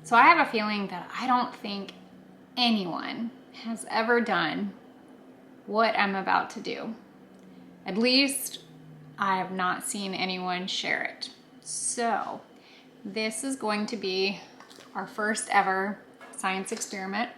So I have a feeling that I don't think anyone has ever done what I'm about to do. At least I have not seen anyone share it. So this is going to be our first ever science experiment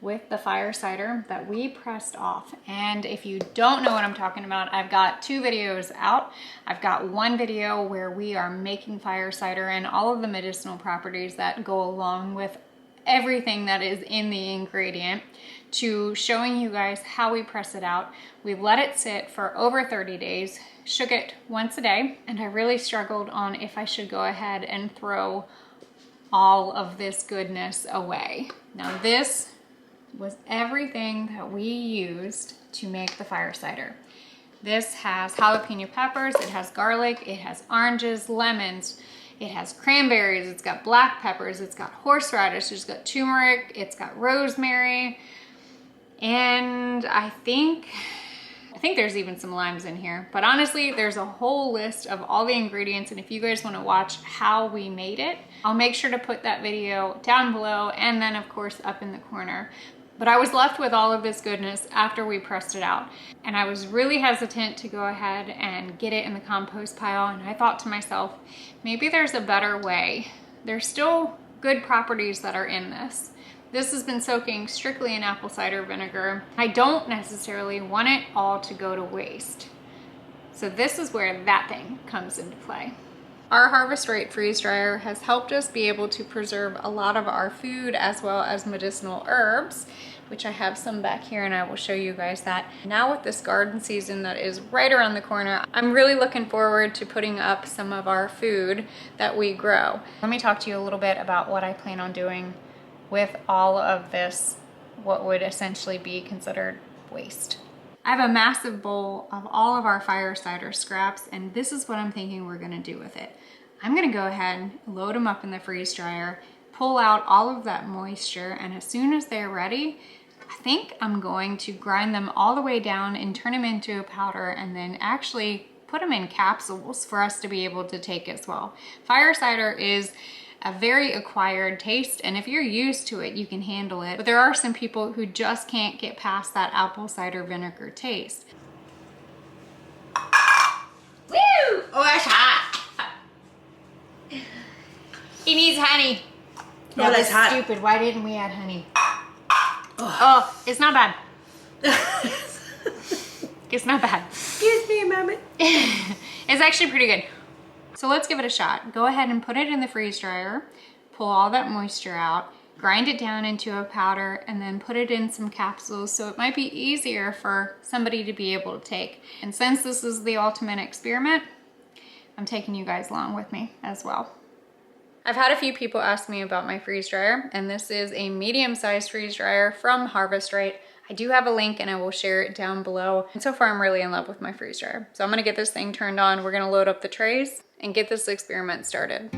with the fire cider that we pressed off. And if you don't know what I'm talking about, I've got 2 videos out. I've got one video where we are making fire cider and all of the medicinal properties that go along with everything that is in the ingredient, to showing you guys how we press it out. We let it sit for over 30 days, shook it once a day, and I really struggled on if I should go ahead and throw all of this goodness away. Now this was everything that we used to make the fire cider. This has jalapeno peppers, it has garlic, it has oranges, lemons, it has cranberries, it's got black peppers, it's got horseradish, it's got turmeric, it's got rosemary, and I think there's even some limes in here. But honestly, there's a whole list of all the ingredients, and if you guys want to watch how we made it, I'll make sure to put that video down below and then of course up in the corner. But I was left with all of this goodness after we pressed it out, and I was really hesitant to go ahead and get it in the compost pile, and I thought to myself, maybe there's a better way. There's still good properties that are in this. This has been soaking strictly in apple cider vinegar. I don't necessarily want it all to go to waste. So this is where that thing comes into play. Our Harvest Right freeze dryer has helped us be able to preserve a lot of our food as well as medicinal herbs, which I have some back here and I will show you guys that. Now with this garden season that is right around the corner, I'm really looking forward to putting up some of our food that we grow. Let me talk to you a little bit about what I plan on doing with all of this, what would essentially be considered waste. I have a massive bowl of all of our fire cider scraps, and this is what I'm thinking we're gonna do with it. I'm gonna go ahead, load them up in the freeze dryer, pull out all of that moisture, and as soon as they're ready, I think I'm going to grind them all the way down and turn them into a powder, and then actually put them in capsules for us to be able to take as well. Fire cider is a very acquired taste, and if you're used to it, you can handle it. But there are some people who just can't get past that apple cider vinegar taste. Woo! Oh, that's hot. He needs honey. No, that's hot. Stupid. Why didn't we add honey? Oh, it's not bad. It's not bad. Excuse me, mommy. It's actually pretty good. So let's give it a shot. Go ahead and put it in the freeze dryer, pull all that moisture out, grind it down into a powder, and then put it in some capsules so it might be easier for somebody to be able to take. And since this is the ultimate experiment, I'm taking you guys along with me as well. I've had a few people ask me about my freeze dryer, and this is a medium-sized freeze dryer from Harvest Right. I do have a link and I will share it down below. And so far I'm really in love with my freeze dryer. So I'm gonna get this thing turned on. We're gonna load up the trays and get this experiment started.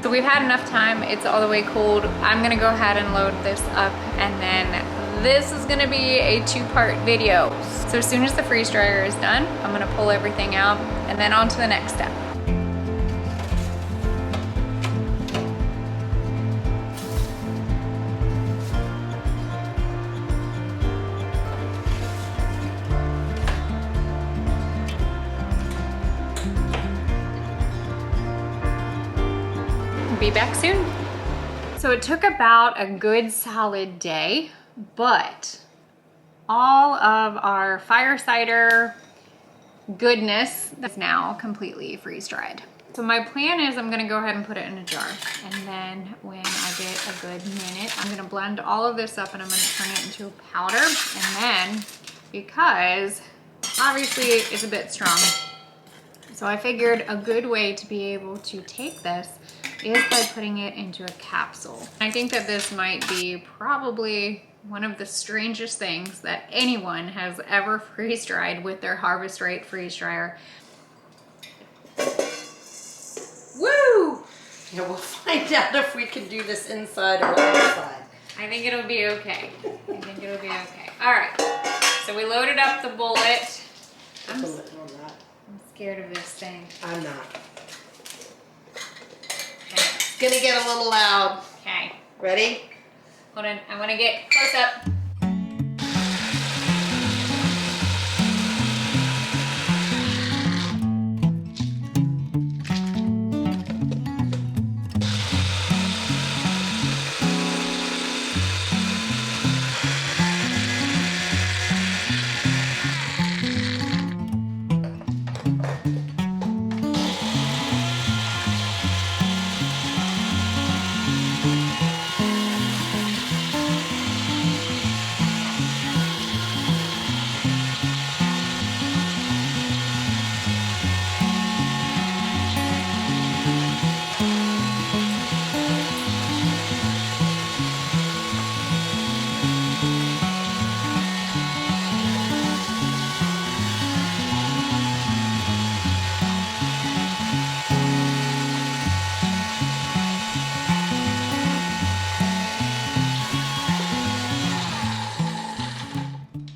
So we've had enough time, it's all the way cold. I'm gonna go ahead and load this up, and then this is gonna be a 2-part video. So as soon as the freeze dryer is done, I'm gonna pull everything out and then on to the next step. Be back soon. So it took about a good solid day, but all of our fire cider goodness that's now completely freeze-dried. So my plan is I'm gonna go ahead and put it in a jar. And then when I get a good minute, I'm gonna blend all of this up and I'm gonna turn it into a powder. And then, because obviously it's a bit strong, so I figured a good way to be able to take this is by putting it into a capsule. I think that this might be probably one of the strangest things that anyone has ever freeze-dried with their Harvest Right freeze dryer. Woo! Yeah, we'll find out if we can do this inside or outside. I think it'll be okay. I think it'll be okay. All right, so we loaded up the bullet. I'm scared of this thing. I'm not. It's gonna get a little loud. Okay. Ready? Hold on, I wanna get close up.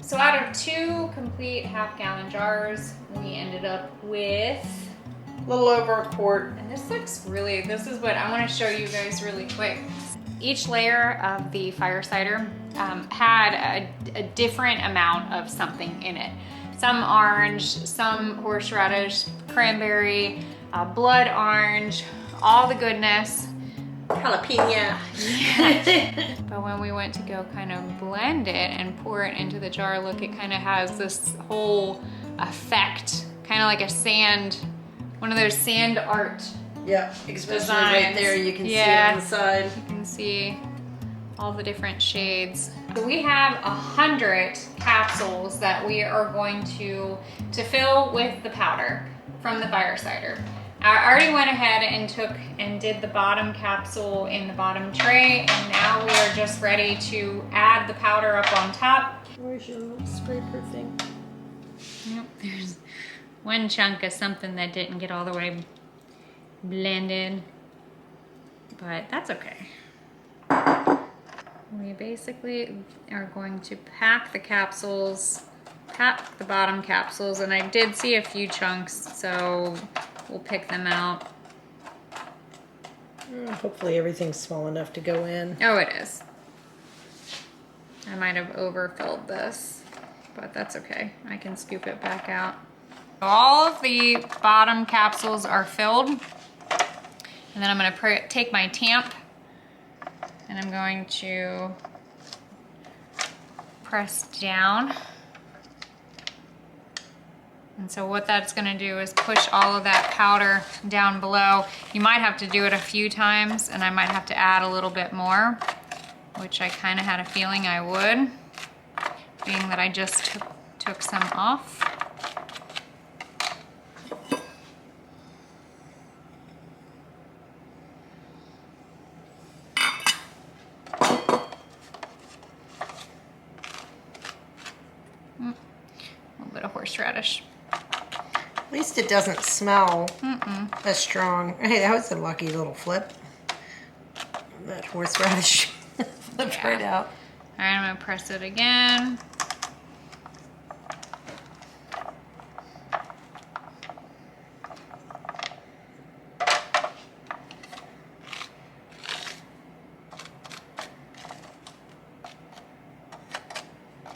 So out of 2 complete half-gallon jars, we ended up with A little over a quart. and this looks really, this is what I want to show you guys really quick. Each layer of the fire cider had a different amount of something in it. Some orange, some horseradish, cranberry, blood orange, all the goodness. Jalapeno. But when we went to go kind of blend it and pour it into the jar, look, it kind of has this whole effect, kind of like a sand, one of those sand art. Yeah, especially designs. right there, you can see it on the side. You can see all the different shades. So we have 100 capsules that we are going to fill with the powder from the fire cider. I already went ahead and did the bottom capsule in the bottom tray, and now we are just ready to add the powder up on top. Where's your little spray proof thing? Yep, there's one chunk of something that didn't get all the way blended, but that's okay. We basically are going to pack the capsules, pack the bottom capsules, and I did see a few chunks, so we'll pick them out. Hopefully everything's small enough to go in. Oh, it is. I might have overfilled this, but that's okay. I can scoop it back out. All of the bottom capsules are filled. And then I'm gonna take my tamp and I'm going to press down. And so what that's gonna do is push all of that powder down below. You might have to do it a few times, and I might have to add a little bit more, which I kind of had a feeling I would, being that I just took some off. A little bit of horseradish. At least it doesn't smell as strong. Hey, that was a lucky little flip. That horseradish flipped right out. All right, I'm gonna press it again.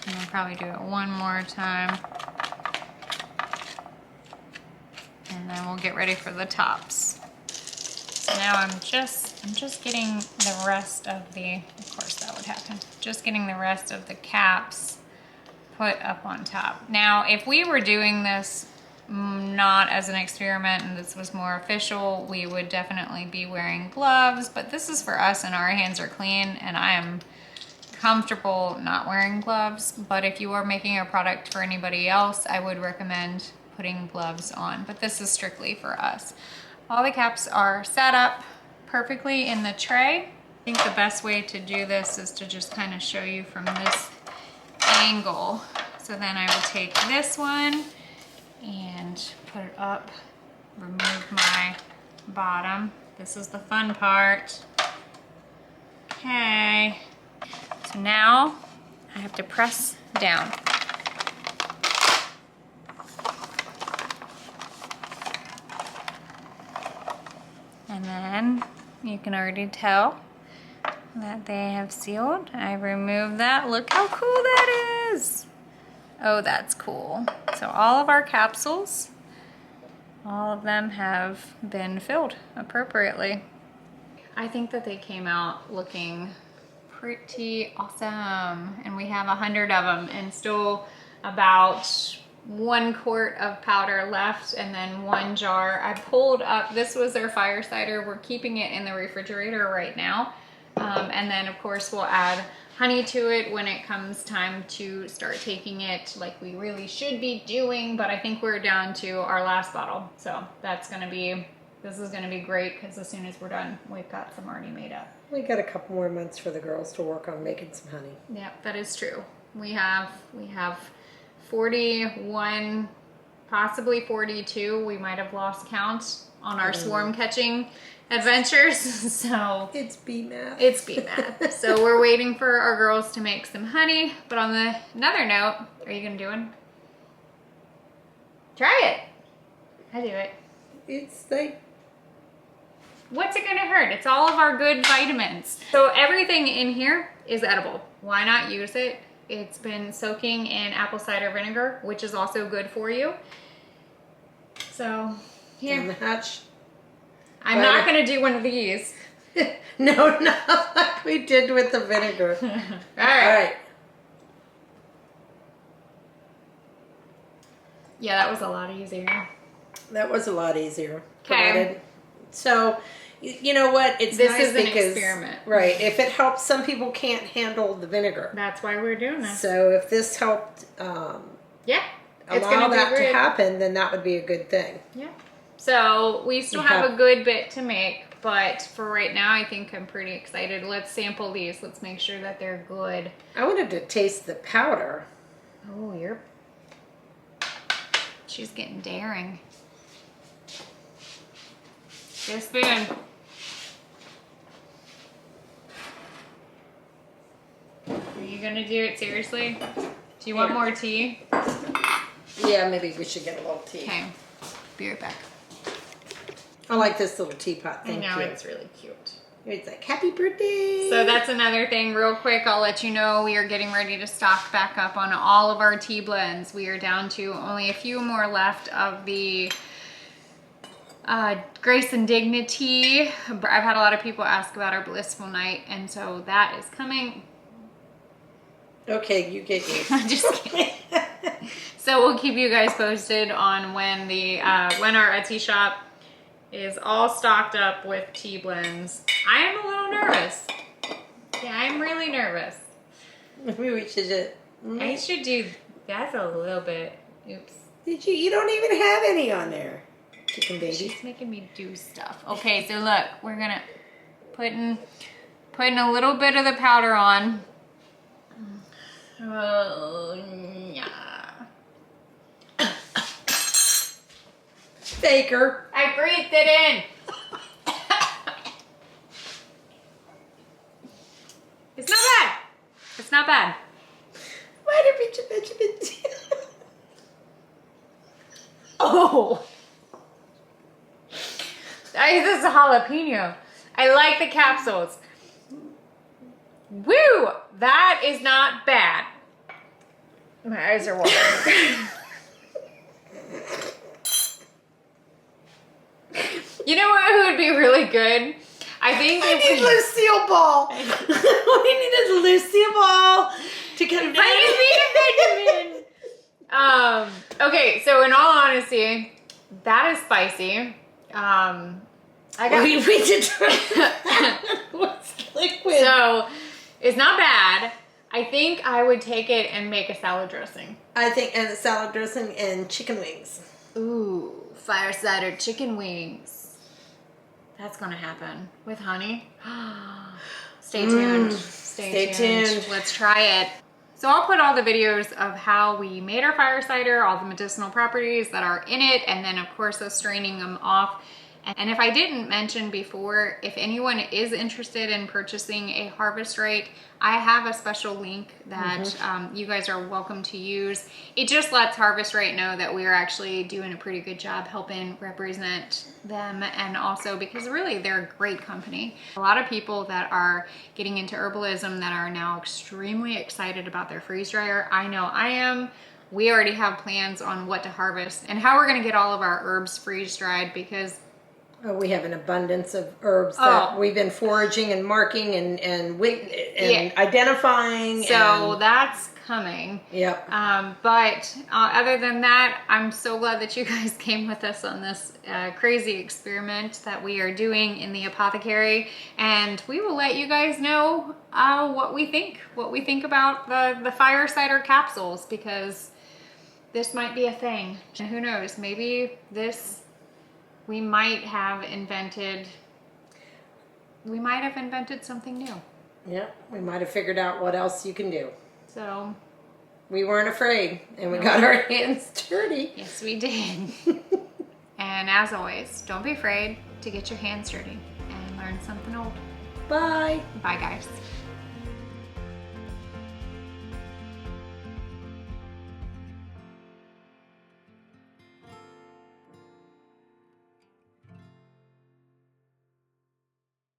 And I'll probably do it one more time. And then we'll get ready for the tops. So now I'm just getting the rest of the, of course that would happen, just getting the rest of the caps put up on top. Now, if we were doing this not as an experiment and this was more official, we would definitely be wearing gloves, but this is for us and our hands are clean and I am comfortable not wearing gloves. But if you are making a product for anybody else, I would recommend putting gloves on, but this is strictly for us. All the caps are set up perfectly in the tray. I think the best way to do this is to just kind of show you from this angle. So then I will take this one and put it up, remove my bottom. This is the fun part. Okay, so now I have to press down. And then you can already tell that they have sealed. I removed that. Look how cool that is. Oh, that's cool. So all of our capsules, all of them have been filled appropriately. I think that they came out looking pretty awesome. And we have 100 of them and still about 1 quart of powder left and then 1 jar. I pulled up, this was our fire cider. We're keeping it in the refrigerator right now. And then of course we'll add honey to it when it comes time to start taking it like we really should be doing. But I think we're down to our last bottle. So that's gonna be, this is gonna be great because as soon as we're done, we've got some already made up. We got a couple more months for the girls to work on making some honey. Yeah, that is true. We have 41, possibly 42. We might have lost count on our swarm catching adventures. So it's bee math. It's bee math. So we're waiting for our girls to make some honey. But on another note, are you gonna do one? Try it. I do it. It's like, what's it gonna hurt? It's all of our good vitamins. So everything in here is edible. Why not use it? It's been soaking in apple cider vinegar, which is also good for you. So, here. and the hatch. I'm not gonna do one of these. No, not like we did with the vinegar. All right. Yeah, that was a lot easier. That was a lot easier. Okay. So, you know what? It's This nice is an because, experiment. right? If it helps, some people can't handle the vinegar. That's why we're doing this. So if this helped, Yeah, it's allow gonna that be to great. happen, then that would be a good thing. Yeah. So we still have a good bit to make, but for right now, I think I'm pretty excited. Let's sample these. Let's make sure that they're good. I wanted to taste the powder. Oh, she's getting daring. Get a spoon. Are you gonna do it seriously? Do you want more tea? Yeah, maybe we should get a little tea. Okay, be right back. I like this little teapot. Thank I know, you. it's really cute. It's like, happy birthday. So that's another thing real quick. I'll let you know we are getting ready to stock back up on all of our tea blends. We are down to only a few more left of the Grace and Dignity. I've had a lot of people ask about our Blissful Night, and so that is coming. Okay, you get yours. I'm just kidding. So we'll keep you guys posted on when when our Etsy shop is all stocked up with tea blends. I am a little nervous. Yeah, I'm really nervous. Maybe we should just... I should do, that's a little bit, oops. Did you? You don't even have any on there. Chicken baby. She's making me do stuff. Okay, so look, we're gonna putting a little bit of the powder on. Oh, yeah. Faker. I breathed it in. It's not bad. It's not bad. Why did you mention it? Oh. This is a jalapeno. I like the capsules. Woo! That is not bad. My eyes are watering. You know what would be really good? I think I need Lucille Ball. We needed Lucille Ball to convey. Vitamin. Okay, so in all honesty, that is spicy. I got we did what's liquid. so it's not bad. I think I would take it and make a salad dressing. I think, and salad dressing and chicken wings. Ooh, fire cider chicken wings. That's gonna happen with honey. Stay tuned. Stay tuned. Let's try it. So I'll put all the videos of how we made our fire cider, all the medicinal properties that are in it, and then of course us straining them off. And if I didn't mention before, if anyone is interested in purchasing a harvest rate, I have a special link that you guys are welcome to use. It just lets Harvest Rate know that we are actually doing a pretty good job helping represent them, and also because really they're a great company. A lot of people that are getting into herbalism that are now extremely excited about their freeze dryer. I know I am. We already have plans on what to harvest and how we're going to get all of our herbs freeze dried, because we have an abundance of herbs that we've been foraging and marking and identifying. So that's coming. Yep. But other than that, I'm so glad that you guys came with us on this crazy experiment that we are doing in the apothecary, and we will let you guys know what we think about the fire cider capsules, because this might be a thing. And who knows? Maybe we might have invented something new. Yeah, we might have figured out what else you can do. So we weren't afraid, and we got our hands dirty. Yes, we did. And as always, don't be afraid to get your hands dirty and learn something old. Bye. Bye, guys.